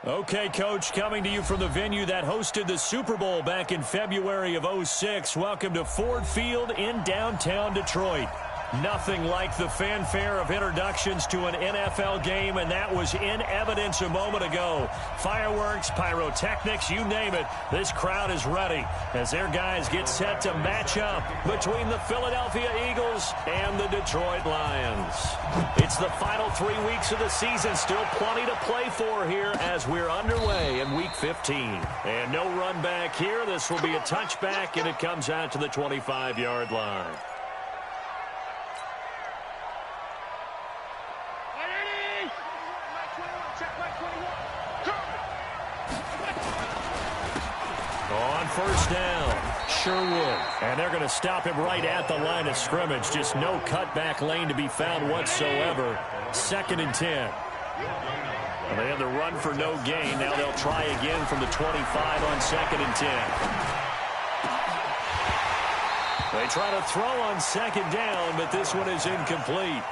Okay, Coach, coming to you from the venue that hosted the Super Bowl back in February of '06. Welcome to Ford Field in downtown Detroit. Nothing like the fanfare of introductions to an NFL game, and that was in evidence a moment ago. Fireworks, pyrotechnics, you name it. This crowd is ready as their guys get set to match up between the Philadelphia Eagles and the Detroit Lions. It's the final 3 weeks of the season. Still plenty to play for here as we're underway in Week 15. And no run back here. This will be a touchback, and it comes out to the 25-yard line. On first down, Sherwood. And they're going to stop him right at the line of scrimmage. Just no cutback lane to be found whatsoever. 2nd and 10. And they had the run for no gain. Now they'll try again from the 25 on 2nd and 10. They try to throw on 2nd down, but this one is incomplete.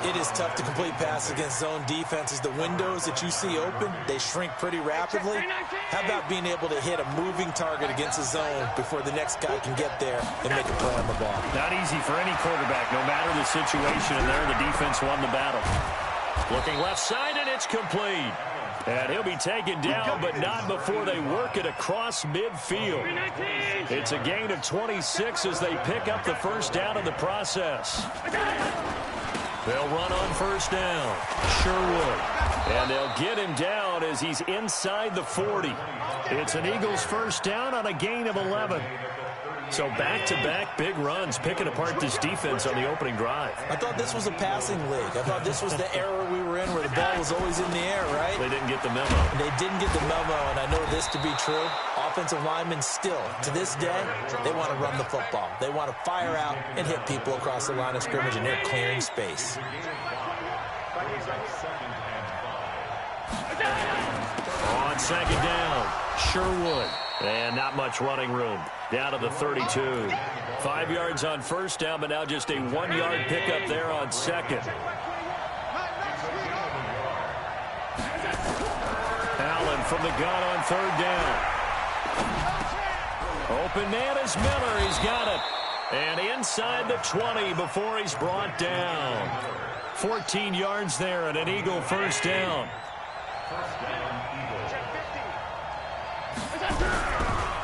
It is tough to complete passes against zone defenses. The windows that you see open, they shrink pretty rapidly. How about being able to hit a moving target against a zone before the next guy can get there and make a play on the ball? Not easy for any quarterback, no matter the situation, and there the defense won the battle. Looking left side, and it's complete. And he'll be taken down, but not before they work it across midfield. It's a gain of 26 as they pick up the first down in the process. They'll run on first down. Sherwood. And they'll get him down as he's inside the 40. It's an Eagles first down on a gain of 11. So back-to-back big runs, picking apart this defense on the opening drive. I thought this was a passing league. I thought this was the era we were in where the ball was always in the air, right? They didn't get the memo. They didn't get the memo, and I know this to be true. Offensive linemen still, to this day, they want to run the football. They want to fire out and hit people across the line of scrimmage, and they're clearing space. On 2nd down, Sherwood. And not much running room. Down to the 32. 5 yards on first down, but now just a 1-yard pickup there on 2nd. Allen from the gun on 3rd down. Open man is Miller. He's got it. And inside the 20 before he's brought down. 14 yards there and an Eagle first down.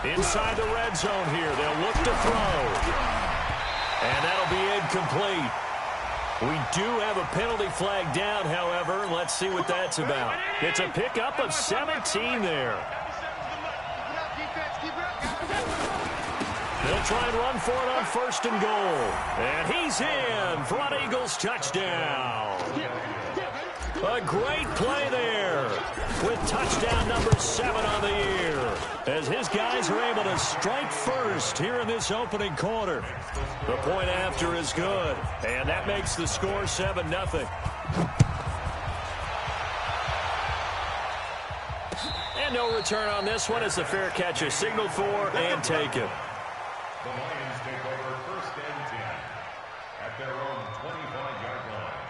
Inside the red zone here. They'll look to throw. And that'll be incomplete. We do have a penalty flag down, however. Let's see what that's about. It's a pickup of 17 there. They'll try and run for it on 1st and goal. And he's in. Front Eagles touchdown. A great play there with touchdown number 7 on the year as his guys are able to strike first here in this opening quarter. The point after is good, and that makes the score 7-0. And no return on this one as the fair catch is signaled for and taken. The Lions take over 1st and 10 at their own 25-yard line.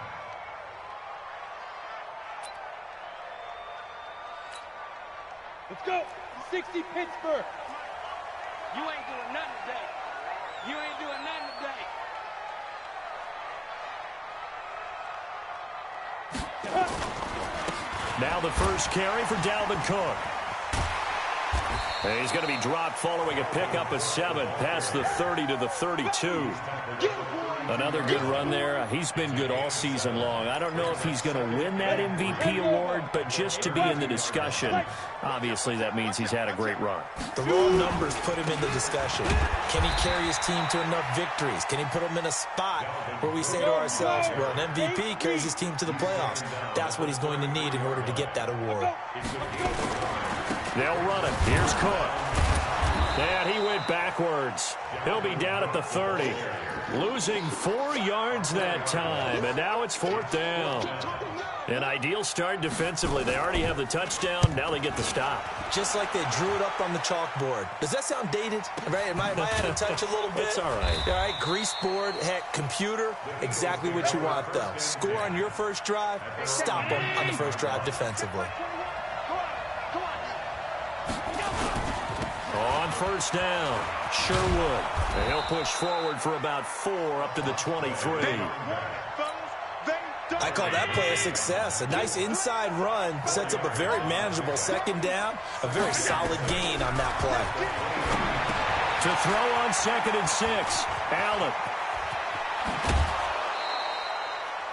Let's go. 60 Pittsburgh. You ain't doing nothing today. You ain't doing nothing today. Now the first carry for Dalvin Cook. And he's going to be dropped following a pickup of 7 past the 30 to the 32. Another good run there. He's been good all season long. I don't know if he's going to win that MVP award, but just to be in the discussion, obviously that means he's had a great run. The raw numbers put him in the discussion. Can he carry his team to enough victories? Can he put them in a spot where we say to ourselves, well, an MVP carries his team to the playoffs. That's what he's going to need in order to get that award. They'll run it. Here's Cook. And he went backwards. He'll be down at the 30. Losing 4 yards that time, and now it's 4th down. An ideal start defensively. They already have the touchdown. Now they get the stop. Just like they drew it up on the chalkboard. Does that sound dated? Right? Am I out of touch a little bit? It's all right. All right, grease board, heck, computer, exactly what you want, though. Score on your first drive, stop them on the first drive defensively. On first down, Sherwood. And he'll push forward for about 4 up to the 23. I call that play a success. A nice inside run sets up a very manageable second down. A very solid gain on that play. To throw on 2nd and 6, Allen.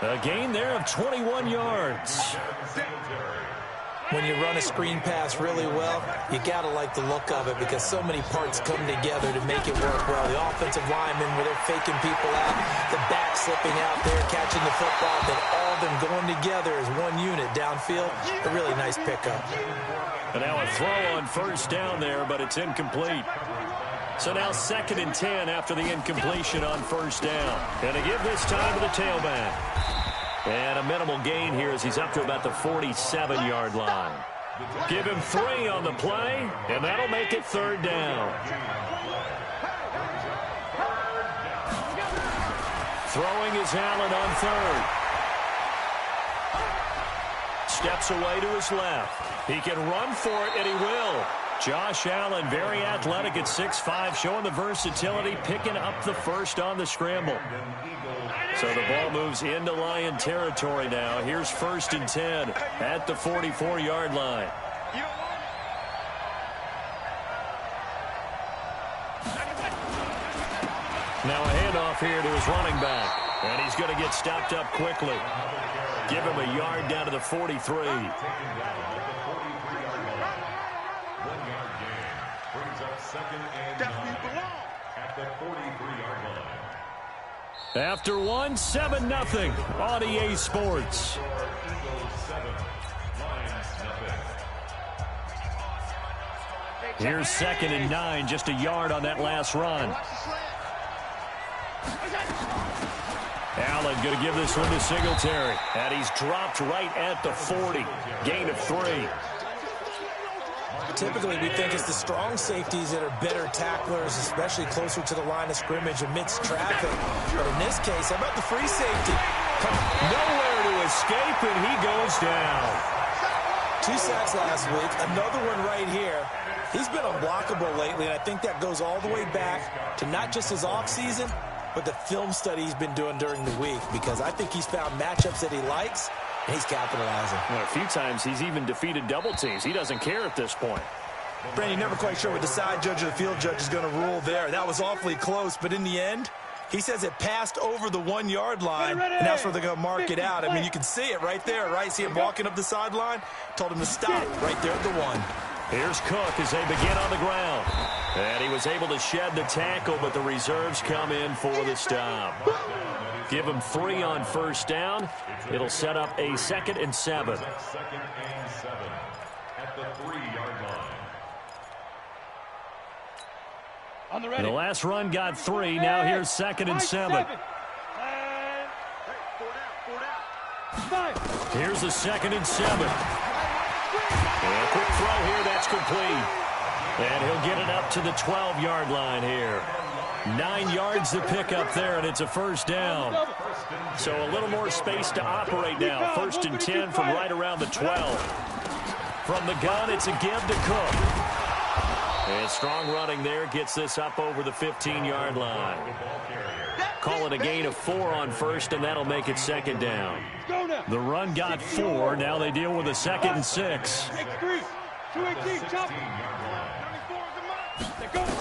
A gain there of 21 yards. When you run a screen pass really well, you got to like the look of it because so many parts come together to make it work well. The offensive linemen, where they're faking people out, the back slipping out there, catching the football, then all of them going together as one unit downfield. A really nice pickup. And now a throw on first down there, but it's incomplete. So now 2nd and 10 after the incompletion on first down. And to give this time to the tailback. And a minimal gain here as he's up to about the 47-yard line. Give him 3 on the play, and that'll make it 3rd down. Throwing is Allen on 3rd. Steps away to his left. He can run for it, and he will. Josh Allen, very athletic at 6'5", showing the versatility, picking up the first on the scramble. So the ball moves into Lion territory now. Here's 1st and 10 at the 44-yard line. Now a handoff here to his running back. And he's going to get stopped up quickly. Give him a yard down to the 43. After 1, 7-0 on EA Sports. Here's 2nd and 9, just a yard on that last run. Allen going to give this one to Singletary. And he's dropped right at the 40. Gain of 3. Typically, we think it's the strong safeties that are better tacklers, especially closer to the line of scrimmage amidst traffic. But in this case, how about the free safety? Nowhere to escape, and he goes down. 2 sacks last week, another one right here. He's been unblockable lately, and I think that goes all the way back to not just his offseason, but the film study he's been doing during the week, because I think he's found matchups that he likes, and he's capitalizing. Well, a few times he's even defeated double teams. He doesn't care at this point. Brandon, you're never quite sure what the side judge or the field judge is going to rule there. That was awfully close, but in the end, he says it passed over the 1-yard line, and that's where they're going to mark it out. I mean, you can see it right there, right? See him walking up the sideline? Told him to stop right there at the 1. Here's Cook as they begin on the ground. And he was able to shed the tackle, but the reserves come in for the stop. Give him 3 on first down. It'll set up a 2nd and 7. 2nd and 7 at the 3-yard line. The last run got 3. Now here's 2nd and 7. Here's the 2nd and 7. And a quick throw here. That's complete. And he'll get it up to the 12-yard line here. 9 yards to pick up there, and it's a first down. So a little more space to operate now. 1st and 10 from right around the 12. From the gun, it's a give to Cook. And strong running there gets this up over the 15-yard line. Call it a gain of 4 on first, and that'll make it 2nd down. The run got 4. Now they deal with a 2nd and 6.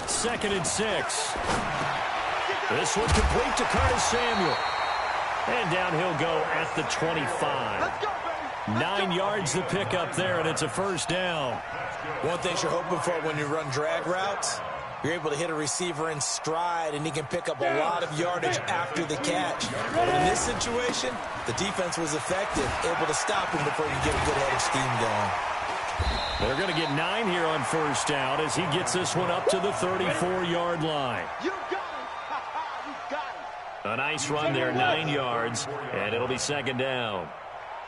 2nd and 6. This one complete to Curtis Samuel. And down he'll go at the 25. 9 yards to pick up there, and it's a first down. One thing you're hoping for when you run drag routes, you're able to hit a receiver in stride, and he can pick up a lot of yardage after the catch. But in this situation, the defense was effective, able to stop him before you get a good head of steam going. They're going to get 9 here on first down as he gets this one up to the 34-yard line. A nice run there, 9 yards, and it'll be 2nd down.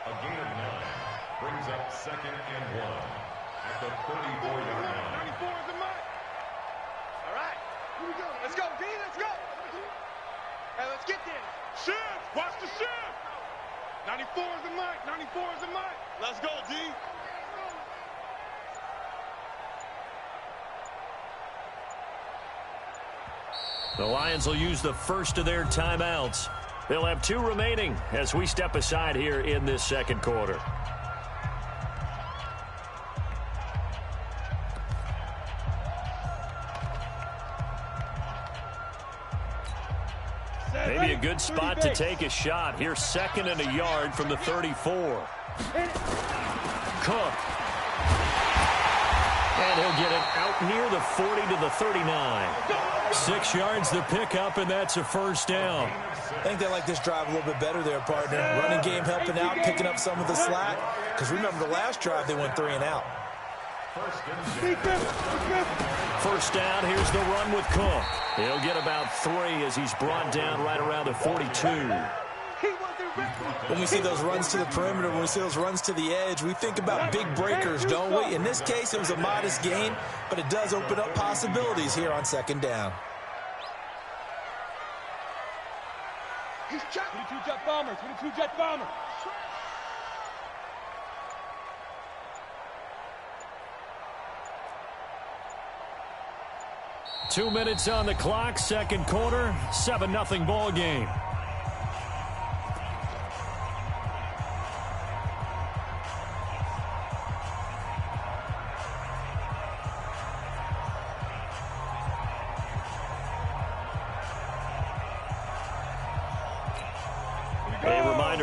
A gain of 9 brings up 2nd and 1 at the 34-yard line. 94 is the mark. All right, here we go. Let's go, D. Let's go. Hey, let's get there. Shift. Watch the shift. 94 is the mark. 94 is the mark. Let's go, D. The Lions will use the first of their timeouts. They'll have 2 remaining as we step aside here in this second quarter. Maybe a good spot to take a shot. Here's 2nd and a yard from the 34. Cook. And he'll get it out near the 40 to the 39. 6 yards the pickup, and that's a first down. I think they like this drive a little bit better there, partner. Running game helping out, picking up some of the slack. Because remember, the last drive they went 3 and out. First down, here's the run with Cook. He'll get about 3 as he's brought down right around the 42. When we see those runs to the perimeter, when we see those runs to the edge, we think about big breakers, don't we? In this case, it was a modest gain, but it does open up possibilities here on 2nd down. He's 22 jet bomber, 22 jet bomber. Two minutes on the clock, second quarter, 7-0 ball game.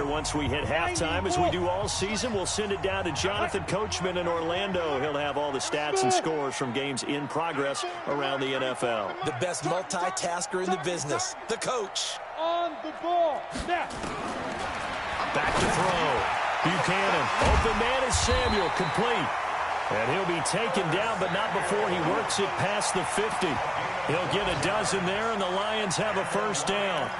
Once we hit halftime, as we do all season, we'll send it down to Jonathan Coachman in Orlando. He'll have all the stats and scores from games in progress around the NFL. The best multitasker in the business, the coach. On the ball. Snap. Back to throw. Buchanan. Open man is Samuel. Complete. And he'll be taken down, but not before he works it past the 50. He'll get a dozen there, and the Lions have a first down.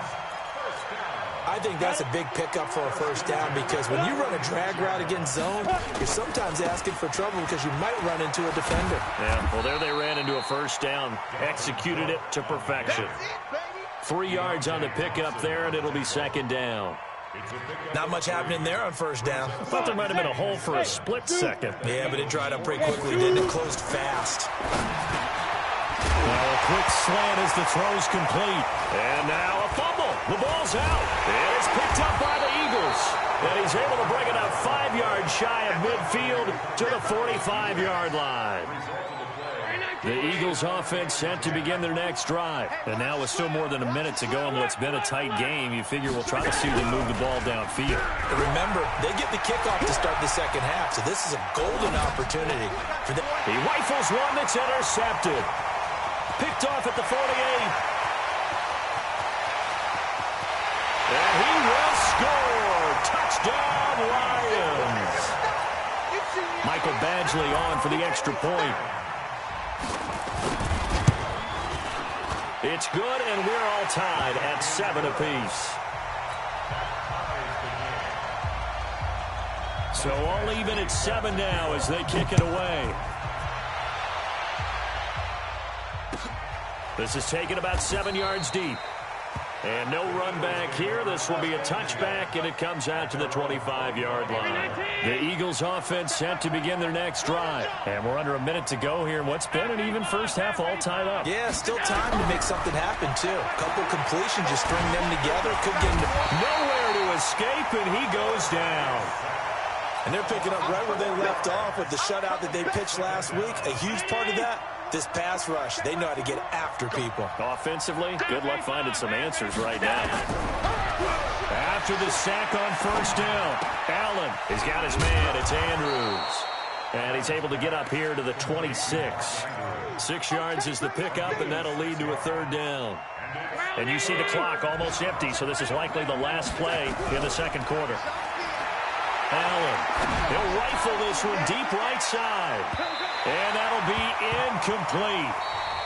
I think that's a big pickup for a first down because when you run a drag route against zone, you're sometimes asking for trouble because you might run into a defender. Yeah, well, there they ran into a first down, executed it to perfection. 3 yards on the pickup there, and it'll be 2nd down. Not much happening there on first down. I thought there might have been a hole for a split second. Yeah, but it dried up pretty quickly, didn't it? Closed fast. Now a quick slant as the throw's complete. And now a fumble. The ball's out. And it's picked up by the Eagles. And he's able to bring it up 5 yards shy of midfield to the 45-yard line. The Eagles offense set to begin their next drive. And now with still more than a minute to go in what's been a tight game, you figure we'll try to see them move the ball downfield. And remember, they get the kickoff to start the second half, so this is a golden opportunity for them. He rifles one that's intercepted. Picked off at the 48. And he will score. Touchdown, Lions. Michael Badgley on for the extra point. It's good, and we're all tied at 7 apiece. So all even at 7 now as they kick it away. This is taken about 7 yards deep. And no run back here. This will be a touchback, and it comes out to the 25-yard line. The Eagles offense set to begin their next drive. And we're under a minute to go here in what's been an even first half all tied up. Yeah, still time to make something happen, too. A couple completions, just string them together. Could get into nowhere to escape, and he goes down. And they're picking up right where they left off with the shutout that they pitched last week. A huge part of that, this pass rush. They know how to get after people. Offensively, good luck finding some answers right now. After the sack on first down, Allen has got his man. It's Andrews. And he's able to get up here to the 26. 6 yards is the pickup, and that'll lead to a third down. And you see the clock almost empty, so this is likely the last play in the second quarter. Allen, he'll rifle this one deep right side. And that'll be incomplete.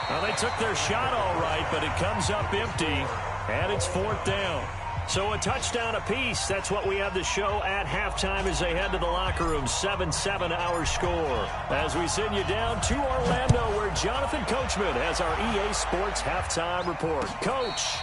Well, they took their shot all right, but it comes up empty, and it's fourth down. So a touchdown apiece. That's what we have to show at halftime as they head to the locker room. 7-7 our score. As we send you down to Orlando, where Jonathan Coachman has our EA Sports halftime report. Coach.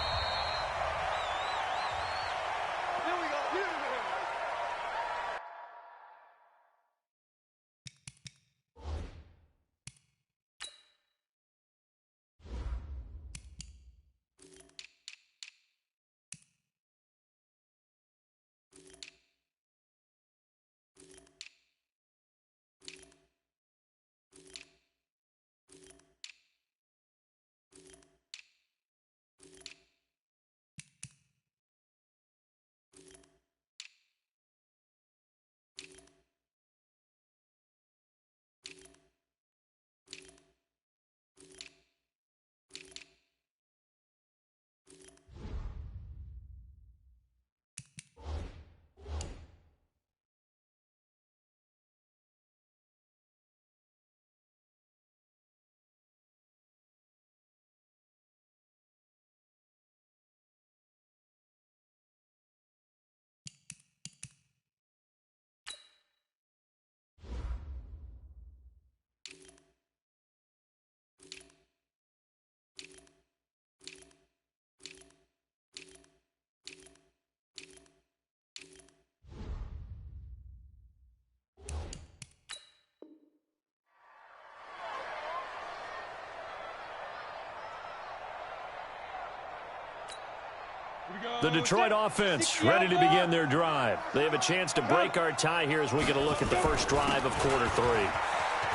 The Detroit offense ready to begin their drive. They have a chance to break our tie here as we get a look at the first drive of quarter 3.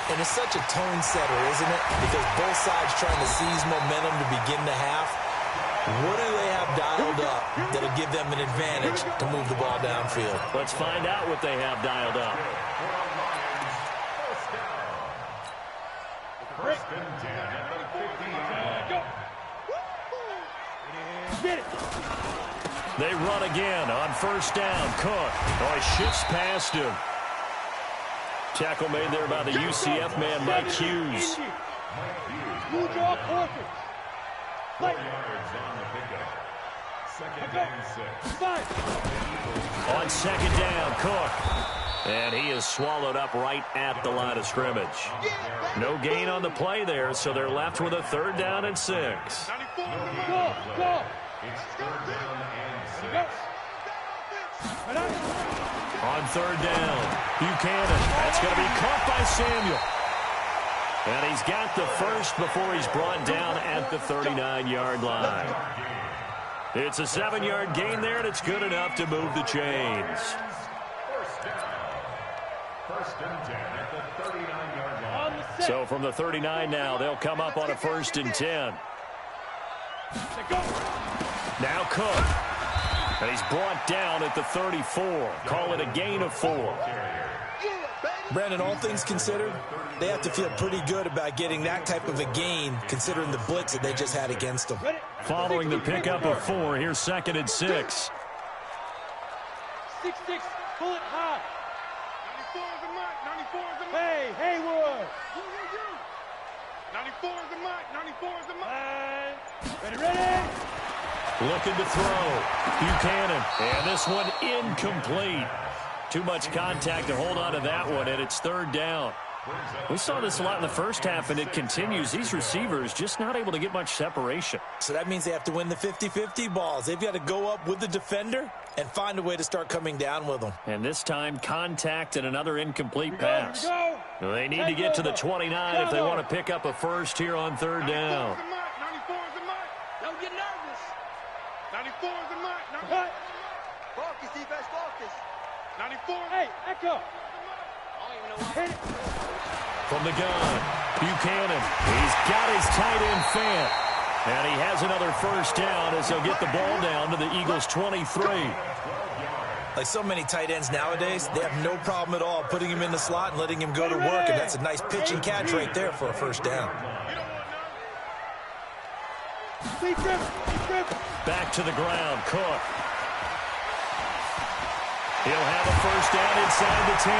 And it's such a tone setter, isn't it? Because both sides trying to seize momentum to begin the half. What do they have dialed up that'll give them an advantage to move the ball downfield? Let's find out what they have dialed up. First and 10 at the 15. Get it. They run again on first down. Cook. Oh, he shifts past him. Tackle made there by the UCF man, Mike Hughes. Move your quarter. 4 yards on the pickup. Second and 6. 5. On second down, Cook. And he is swallowed up right at the line of scrimmage. No gain on the play there, so they're left with a 3rd down and 6. 94. Go. It's 3rd down and 6. On 3rd down, Buchanan. That's going to be caught by Samuel. And he's got the first before he's brought down at the 39-yard line. It's a 7-yard gain there, and it's good enough to move the chains. First down. First and 10 at the 39-yard line. So from the 39 now, they'll come up on a 1st and 10. Now Cook. And he's brought down at the 34. Call it a gain of 4. Brandon, all things considered, they have to feel pretty good about getting that type of a gain, considering the blitz that they just had against them. Following the pickup of 4, here's 2nd and 6. 6-6. Pull it high. 94 is the mark. 94 is the mark. Hey, Haywood. 94 is the mark. 94 is the mark. Ready. Looking to throw. Buchanan. And this one incomplete. Too much contact to hold on to that one, and it's 3rd down. We saw this a lot in the first half, and it continues. These receivers just not able to get much separation. So that means they have to win the 50-50 balls. They've got to go up with the defender and find a way to start coming down with them. And this time, contact and another incomplete pass. They need to get to the 29 if they want to pick up a first here on 3rd down. 94 is the mark. Don't get nervous. 94 is the mark. Focus, defense, focus. 94. Hey, echo. Hit it. From the gun, Buchanan. He's got his tight end Fant. And he has another 1st down as he'll get the ball down to the Eagles' 23. Like so many tight ends nowadays, they have no problem at all putting him in the slot and letting him go to work, and that's a nice pitch and catch right there for a 1st down. Back to the ground, Cook. He'll have a 1st down inside the 10.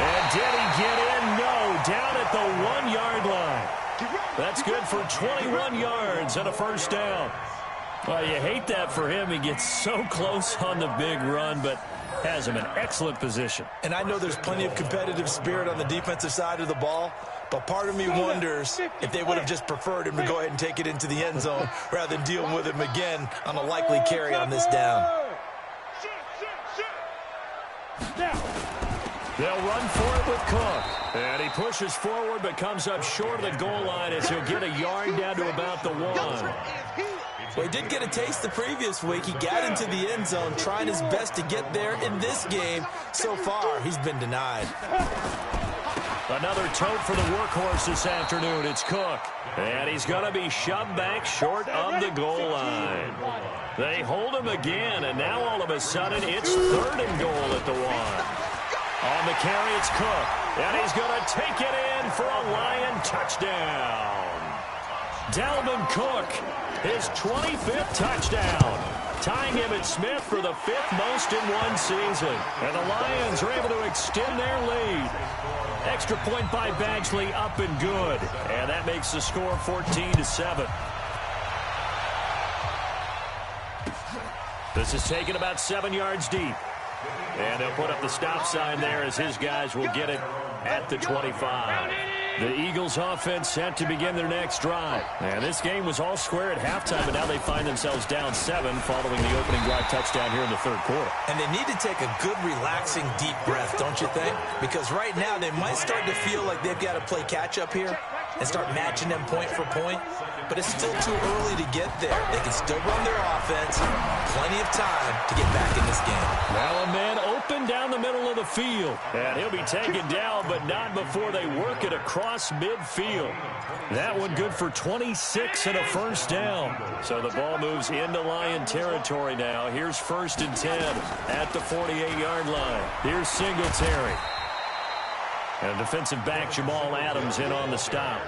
And did he get in? No, down at the 1-yard line. That's good for 21 yards and a 1st down. Well, you hate that for him. He gets so close on the big run, but has him in excellent position. And I know there's plenty of competitive spirit on the defensive side of the ball, but part of me wonders if they would have just preferred him to go ahead and take it into the end zone rather than deal with him again on a likely carry on this down. They'll run for it with Cook. And he pushes forward but comes up short of the goal line as he'll get a yard down to about the 1. Well, he did get a taste the previous week. He got into the end zone, trying his best to get there in this game. So far, he's been denied. Another tote for the workhorse this afternoon. It's Cook. And he's going to be shoved back short of the goal line. They hold him again, and now all of a sudden it's 3rd and goal at the 1. On the carry, it's Cook. And he's going to take it in for a Lion touchdown. Dalvin Cook, his 25th touchdown. Tying Emmitt Smith for the 5th most in one season. And the Lions are able to extend their lead. Extra point by Badgley, up and good. And that makes the score 14-7. This is taken about 7 yards deep. And they'll put up the stop sign there as his guys will get it at the 25. The Eagles offense set to begin their next drive. And this game was all square at halftime, but now they find themselves down 7 following the opening drive touchdown here in the 3rd quarter. And they need to take a good, relaxing, deep breath, don't you think? Because right now they might start to feel like they've got to play catch-up here. and start matching them point for point. But it's still too early to get there. They can still run their offense. Plenty of time to get back in this game. Now a man open down the middle of the field. And he'll be taken down, but not before they work it across midfield. That one good for 26 and a first down. So the ball moves into Lion territory now. Here's 1st and 10 at the 48-yard line. Here's Singletary. And defensive back Jamal Adams in on the stop.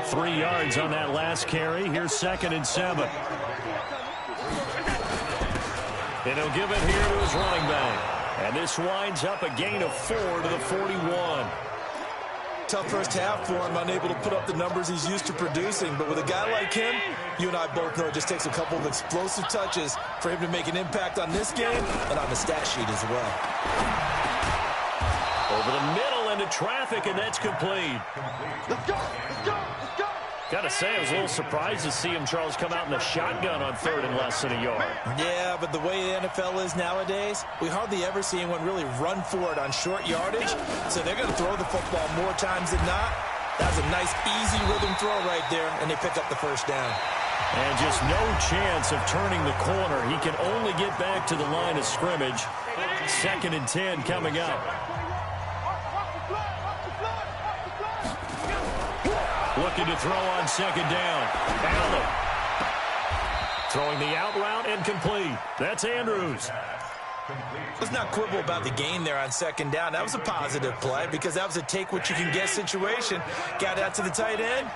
3 yards on that last carry. Here's 2nd and 7. And he'll give it here to his running back. And this winds up a gain of 4 to the 41. Tough first half for him, unable to put up the numbers he's used to producing. But with a guy like him, you and I both know it just takes a couple of explosive touches for him to make an impact on this game and on the stat sheet as well. Over the middle into traffic, and that's complete. Let's go! Let's go! Let's go! Got to say, I was a little surprised to see him, Charles, come out in the shotgun on 3rd and less than a yard. Yeah, but the way the NFL is nowadays, we hardly ever see anyone really run for it on short yardage. So they're going to throw the football more times than not. That was a nice, easy rhythm throw right there, and they pick up the first down. And just no chance of turning the corner. He can only get back to the line of scrimmage. 2nd and 10 coming up. Looking to throw on 2nd down. Allen. Throwing the out route and complete. That's Andrews. Let's not quibble about the gain there on 2nd down. That was a positive play because that was a take-what-you-can-get situation. Got out to the tight end.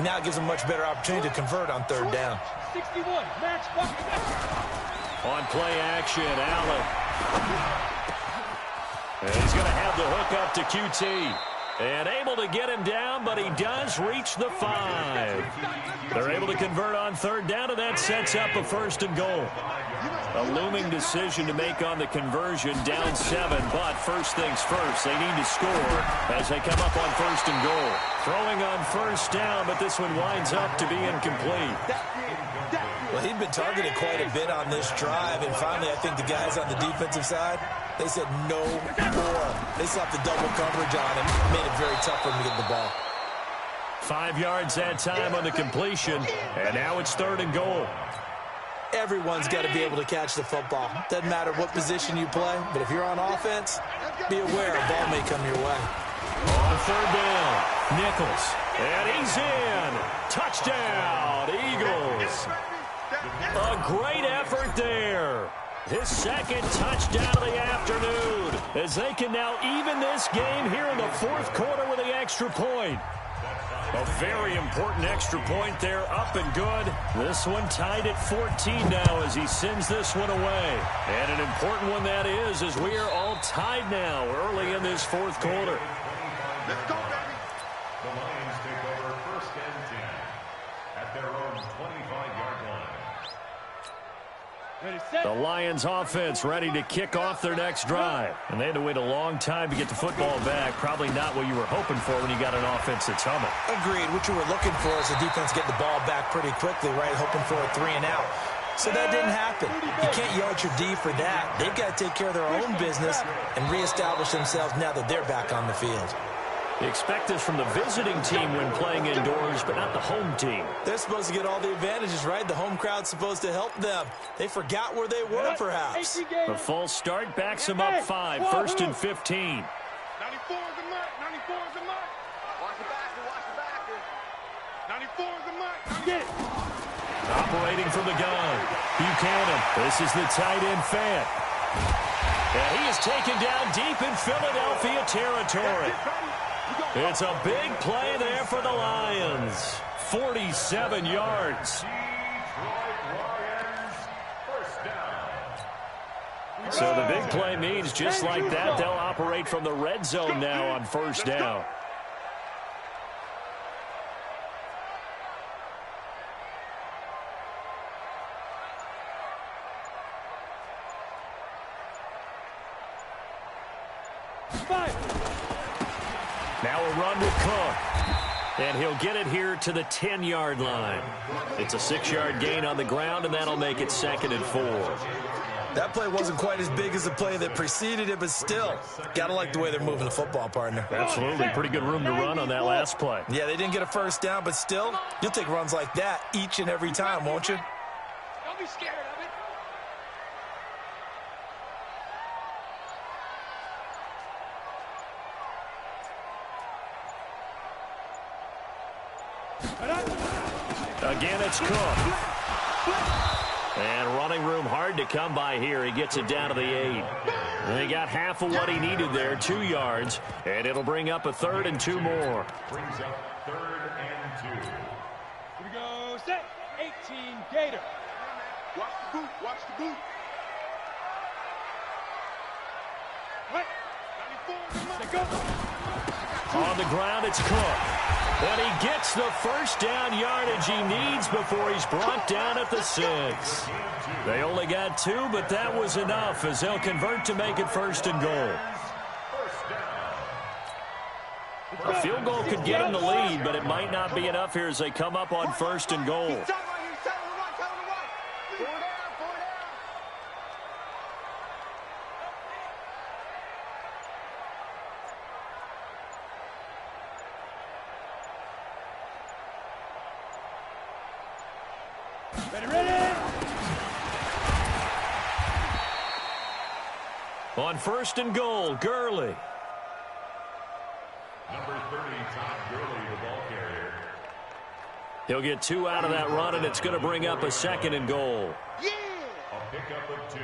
Now it gives him a much better opportunity to convert on 3rd down. 61, match, On play action, Allen. And he's going to have the hook up to QT. And able to get him down, but he does reach the 5. They're able to convert on 3rd down, and that sets up a 1st and goal. A looming decision to make on the conversion, down 7, but first things first, they need to score as they come up on 1st and goal. Throwing on 1st down, but this one winds up to be incomplete. Well, he'd been targeted quite a bit on this drive, and finally I think the guys on the defensive side, they said no more. They slapped the double coverage on him, made it very tough for him to get the ball. 5 yards that time on the completion, and now it's 3rd and goal. Everyone's got to be able to catch the football. Doesn't matter what position you play, but if you're on offense, be aware a ball may come your way. On 3rd down, Nichols, and he's in. Touchdown, Eagles. A great effort there. His 2nd touchdown of the afternoon as they can now even this game here in the 4th quarter with the extra point. A very important extra point there, up and good. This one tied at 14 now as he sends this one away. And an important one that is, as we are all tied now early in this 4th quarter. Let's go, baby! The Lions take over 1st and 10 at their own 25-yard line. The Lions offense ready to kick off their next drive. And they had to wait a long time to get the football back. Probably not what you were hoping for when you got an offense that's humming. Agreed. What you were looking for is the defense get the ball back pretty quickly, right? Hoping for a 3 and out. So that didn't happen. You can't yell at your D for that. They've got to take care of their own business and reestablish themselves now that they're back on the field. You expect this from the visiting team when playing indoors, but not the home team. They're supposed to get all the advantages, right? The home crowd's supposed to help them. They forgot where they were, perhaps. The false start backs them up 5, 1st and 15. 94 is the mark. 94 is the mark. Watch the backer. Watch the backer. 94 is the mark. Get it. Operating from the gun, Buchanan. This is the tight end Fant. And he is taken down deep in Philadelphia territory. It's a big play there for the Lions. 47 yards. So the big play means just like that, they'll operate from the red zone now on 1st down. Now a run with Cook. And he'll get it here to the 10-yard line. It's a 6-yard gain on the ground, and that'll make it 2nd and 4. That play wasn't quite as big as the play that preceded it, but still, got to like the way they're moving the football, partner. Absolutely. Pretty good room to run on that last play. Yeah, they didn't get a first down, but still, you'll take runs like that each and every time, won't you? Don't be scared of it. Again, it's Cook. And running room hard to come by here. He gets it down to the 8. And he got half of what he needed there, 2 yards. And it'll bring up a 3rd and 2 more. Brings up 3rd and 2. Here we go. Set. 18 Gator. Watch the boot. Watch the boot. What? 94. On the ground, it's Cook. And he gets the first down yardage he needs before he's brought down at the 6. They only got 2, but that was enough as they'll convert to make it 1st and goal. A field goal could get them the lead, but it might not be enough here as they come up on 1st and goal. On 1st and goal, Gurley. Number 30, Todd Gurley, the ball carrier. He'll get 2 out of that run, and it's going to bring up a 2nd and goal. Yeah! A pickup of 2.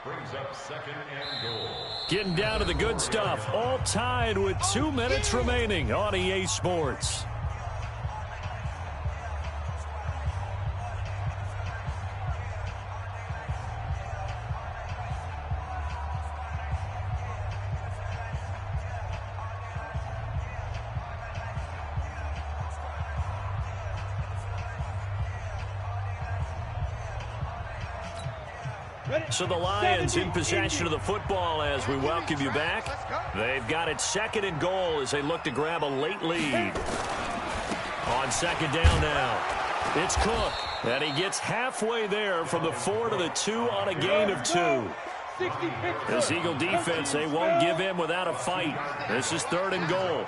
Brings up 2nd and goal. Getting down to the good stuff. All tied with 2 minutes remaining on EA Sports. So the Lions in possession of the football as we welcome you back. They've got it 2nd and goal as they look to grab a late lead. On 2nd down now, it's Cook. And he gets halfway there from the 4 to the 2 on a gain of 2. This Eagle defense, they won't give in without a fight. This is 3rd and goal.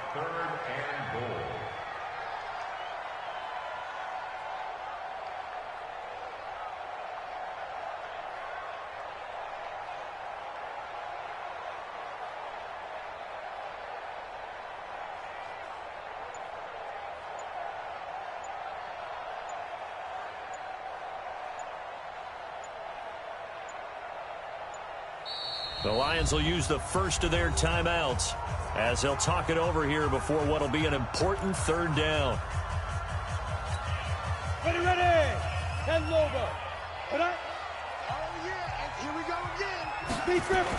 The Lions will use the first of their timeouts as they'll talk it over here before what will be an important 3rd down. Ready. And Lobo. Put up. Oh, yeah. And here we go again. Be tripping.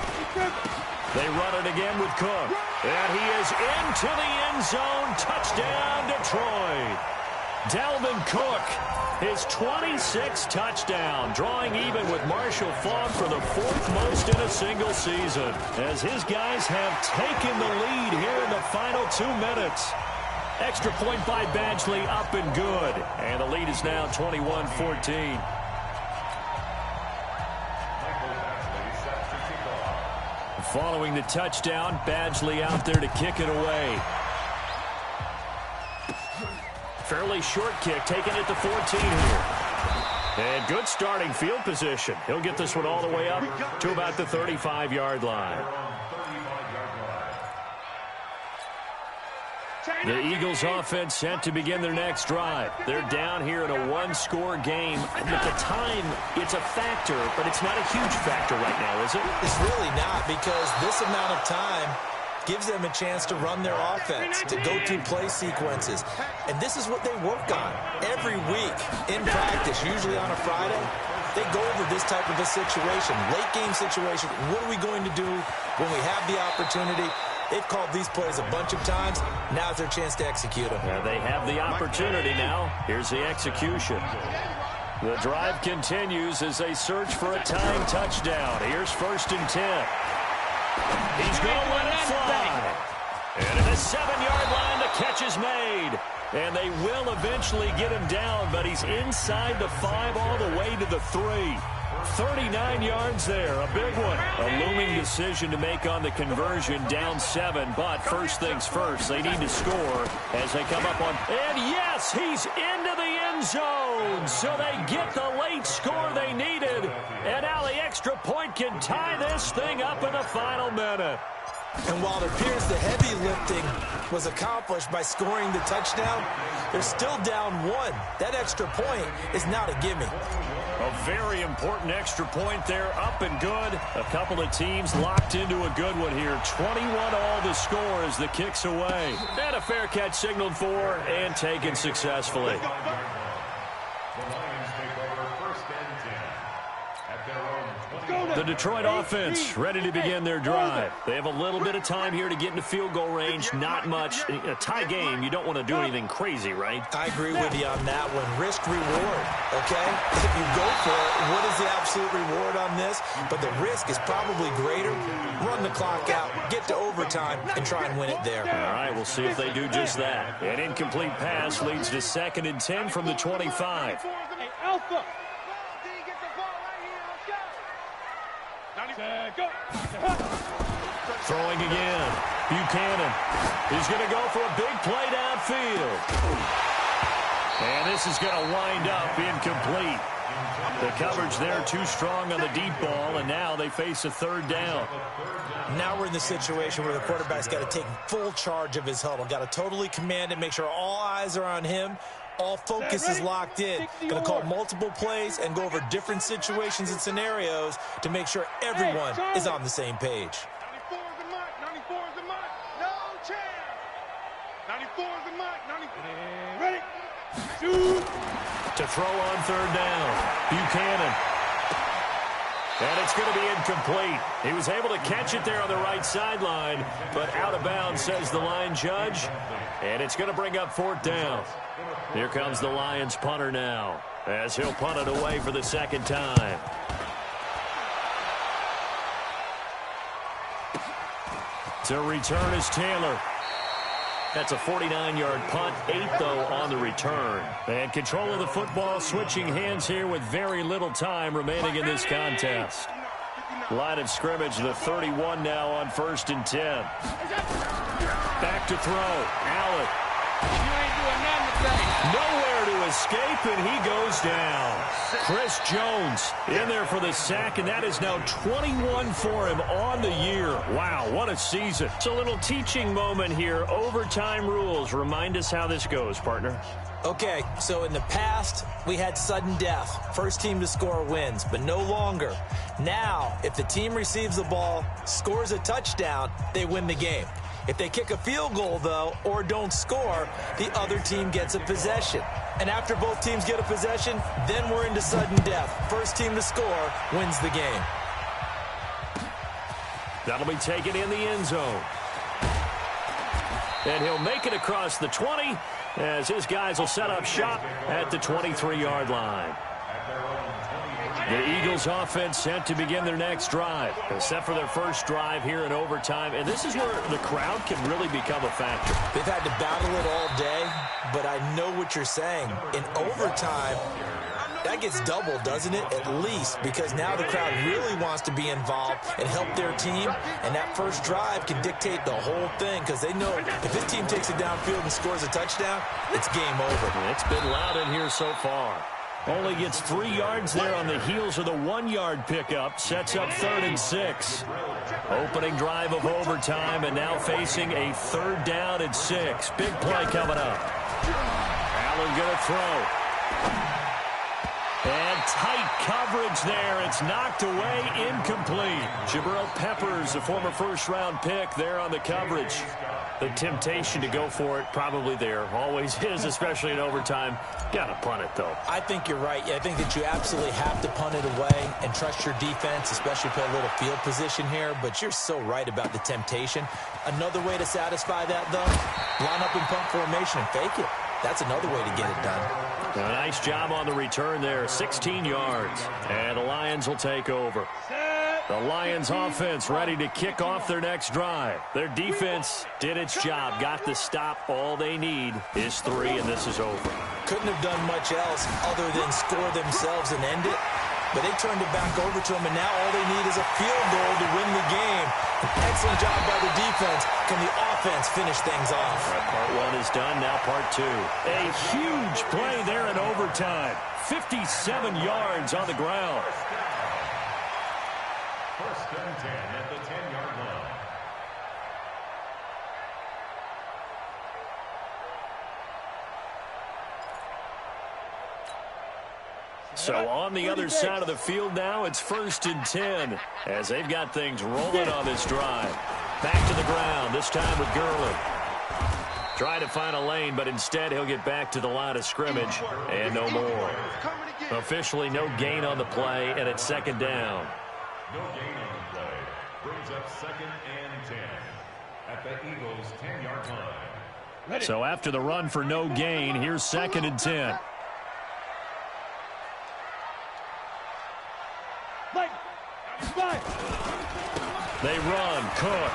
They run it again with Cook. And he is into the end zone. Touchdown, Detroit. Dalvin Cook, his 26th touchdown, drawing even with Marshall Faulk for the 4th most in a single season, as his guys have taken the lead here in the final 2 minutes. Extra point by Badgley, up and good, and the lead is now 21-14. Following the touchdown, Badgley out there to kick it away. Fairly short kick, taking it to 14 here. And good starting field position. He'll get this one all the way up to about the 35-yard line. The Eagles offense set to begin their next drive. They're down here in a 1-score game. At the time, it's a factor, but it's not a huge factor right now, is it? It's really not, because this amount of time gives them a chance to run their offense, to go through play sequences. And this is what they work on every week in practice, usually on a Friday. They go over this type of a situation, late game situation. What are we going to do when we have the opportunity? They've called these plays a bunch of times. Now's their chance to execute them. Yeah, they have the opportunity now. Here's the execution. The drive continues as they search for a tying touchdown. Here's 1st and 10. He's going to let it fly. And at the 7-yard line, the catch is made. And they will eventually get him down, but he's inside the 5 all the way to the 3. 39 yards there, a big one. A looming decision to make on the conversion, down 7. But first things first, they need to score as they come up on. And yes, he's into the end zone. So they get the late score they needed. And now the extra point can tie this thing up in the final minute. And while it appears the heavy lifting was accomplished by scoring the touchdown, they're still down 1. That extra point is not a gimme. A very important extra point there, up and good. A couple of teams locked into a good one here. 21 all the score as the kick's away. And a fair catch signaled for and taken successfully. The Lions take over first and 10 at their own 20. The Detroit offense ready to begin their drive. They have a little bit of time here to get into field goal range. Not much. In a tie game, you don't want to do anything crazy, right? I agree with you on that one. Risk reward, okay? If you go for it, what is the absolute reward on this? But the risk is probably greater. Run the clock out, get to overtime, and try and win it there. All right, we'll see if they do just that. An incomplete pass leads to 2nd and 10 from the 25. Hey, Alpha. Go. Throwing again. Buchanan. He's going to go for a big play downfield. And this is going to wind up incomplete. The coverage there too strong on the deep ball, and now they face a 3rd down. Now we're in the situation where the quarterback's got to take full charge of his huddle. Got to totally command it, make sure all eyes are on him. All focus is locked in. Going to call multiple plays and go over different situations and scenarios to make sure everyone is on the same page. 94 is the mic. 94 is the mic. No chance. 94 is the mic. 94. Ready? Shoot. To throw on 3rd down. Buchanan. And it's going to be incomplete. He was able to catch it there on the right sideline, but out of bounds, says the line judge. And it's going to bring up 4th down. Here comes the Lions punter now, as he'll punt it away for the 2nd time. To return is Taylor. That's a 49-yard punt, 8 though on the return. And control of the football switching hands here with very little time remaining in this contest. Line of scrimmage, the 31 now on 1st and 10. Back to throw. Allen. Nowhere to escape, and he goes down. Chris Jones in there for the sack, and that is now 21 for him on the year. Wow, what a season. It's a little teaching moment here. Overtime rules. Remind us how this goes, partner. Okay, so in the past, we had sudden death. First team to score wins, but no longer. Now, if the team receives the ball, scores a touchdown, they win the game. If they kick a field goal, though, or don't score, the other team gets a possession. And after both teams get a possession, then we're into sudden death. First team to score wins the game. That'll be taken in the end zone. And he'll make it across the 20 as his guys will set up shop at the 23-yard line. The Eagles offense set to begin their next drive, set for their first drive here in overtime. And this is where the crowd can really become a factor. They've had to battle it all day, but I know what you're saying. In overtime, that gets doubled, doesn't it? At least, because now the crowd really wants to be involved and help their team. And that first drive can dictate the whole thing because they know if this team takes it downfield and scores a touchdown, it's game over. It's been loud in here so far. Only gets 3 yards there on the heels of the 1-yard pickup. Sets up 3rd and 6. Opening drive of overtime, and now facing a 3rd down and 6. Big play coming up. Allen going to throw. And tight coverage there. It's knocked away, incomplete. Jabril Peppers, a former first-round pick, there on the coverage. The temptation to go for it probably there. Always is, especially in overtime. Got to punt it, though. I think you're right. I think that you absolutely have to punt it away and trust your defense, especially play a little field position here. But you're so right about the temptation. Another way to satisfy that, though, line up in punt formation and fake it. That's another way to get it done. A nice job on the return there. 16 yards. And the Lions will take over. Set. The Lions offense ready to kick off their next drive. Their defense did its job, got the stop. All they need is 3, and this is over. Couldn't have done much else other than score themselves and end it. But they turned it back over to them, and now all they need is a field goal to win the game. Excellent job by the defense. Can the offense finish things off? Part 1 is done, now part 2. A huge play there in overtime. 57 yards on the ground. First and 10 at the 10-yard line. So on the other side of the field now, it's 1st and 10 as they've got things rolling on this drive. Back to the ground, this time with Gurley. Try to find a lane, but instead he'll get back to the line of scrimmage and no more. Officially no gain on the play, and it's 2nd down. No gain on the play. Brings up 2nd and 10 at the Eagles' 10-yard line. So after the run for no gain, here's 2nd and 10. They run. Cook.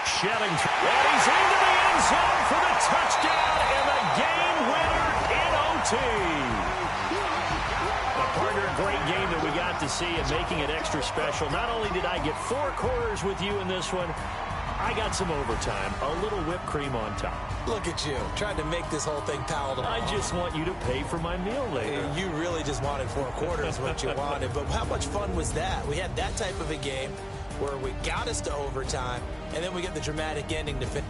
Shedding. And he's into the end zone for the touchdown and the game winner in OT. Partner, a great game that we got to see and making it extra special. Not only did I get 4 quarters with you in this one, I got some overtime, a little whipped cream on top. Look at you, trying to make this whole thing palatable. I just want you to pay for my meal later. You really just wanted 4 quarters, what you wanted. But how much fun was that? We had that type of a game where we got us to overtime, and then we get the dramatic ending to finish.